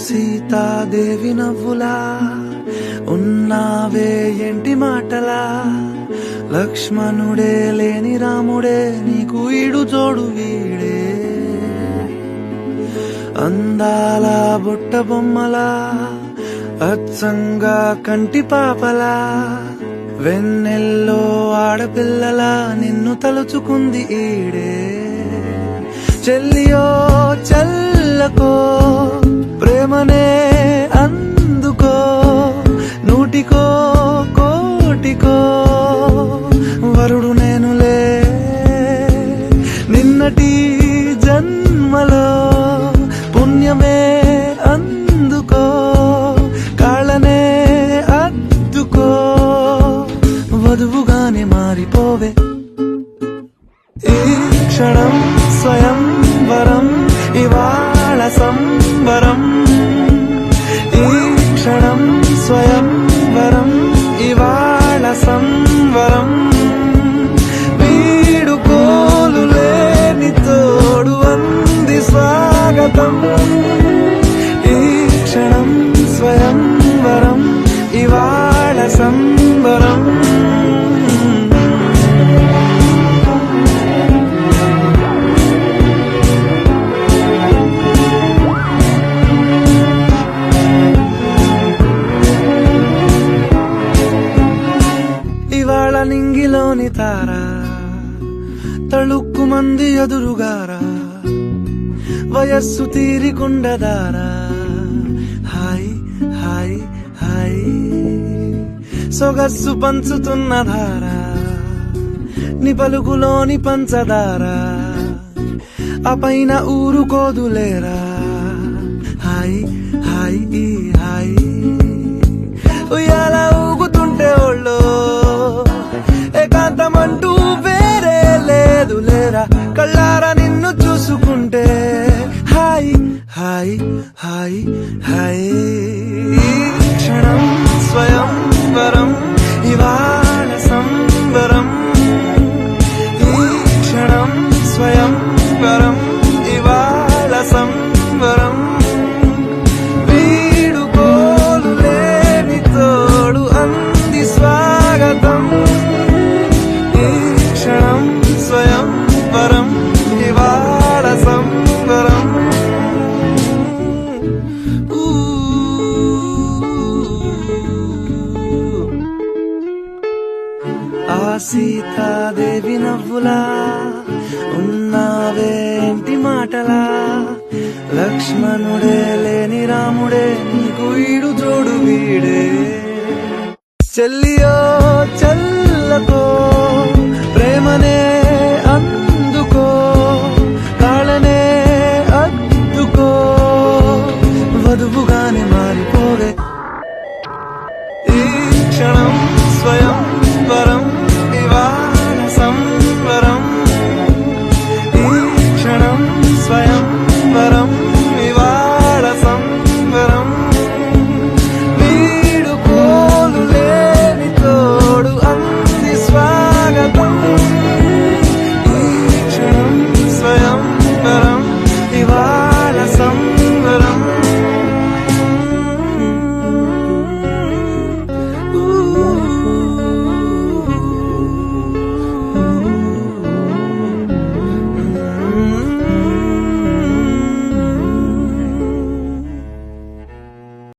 సీతాదేవి నవ్వులా ఉన్నావే ఎంటి మాటలా, లక్ష్మణుడే లేని రాముడే నీకు ఈడు జోడు వీడే. అందాల బుట్ట బొమ్మలా అచ్చంగా కంటి పాపలా, వెన్నెల్లో ఆడపిల్లలా నిన్ను తలుచుకుంది ఈడే. చెల్లియో చల్లకో ప్రేమనే అందుకో, నూటికో కోటికో వరుడు నేనులే. నిన్నటి జన్మలో పుణ్యమే అందుకో, కాళ్ళనే అద్దుకో, వధువుగానే మారిపోవే. ఈ క్షణం స్వయంవరం ఇవాళ సంబరం, ఈ క్షణం స్వయంవరం ఇవాళ సంబరం. వీడుకోలు లేని తోడు అంది స్వాగతం, ఈ క్షణం స్వయంవరం ఇవాళ సంబరం. ఇవాళ నింగిలోని తారా తళుక్కు మంది ఎదురుగారా, వయస్సు తీరికుండదారా. హాయ్ హాయ్ హాయ్ సొగస్సు పంచుతున్న ధారా, నీ పలుకులోని పంచదారా, ఆ పైన ఊరుకోదులేరా. హాయ్ హాయ్ ఈ హాయ్ ఉయ్యాల ఊగుతుంటే ఒళ్ళో ఏకాంతమంటూ వేరే లేదు లేరా. కళ్ళారా నిన్ను చూసుకుంటే హాయ్ హాయ్ హాయ్ హాయ్. క్షణం స్వయంవరం ఇవాళ సంబరం, ఈ క్షణం స్వయంవరం ఇవాళ సంబరం. వీడుకోలు లేని తోడు అంది స్వాగతం, ఈ క్షణం స్వయంవరం ఇవాళ సంబరం. ఆ సీతాదేవి నవ్వులా ఉన్నావేంటి మాటలా, లక్ష్మణుడే లేని రాముడే నీకు ఈడు జోడు వీడే. చెల్లియో చల్లకో ప్రేమనే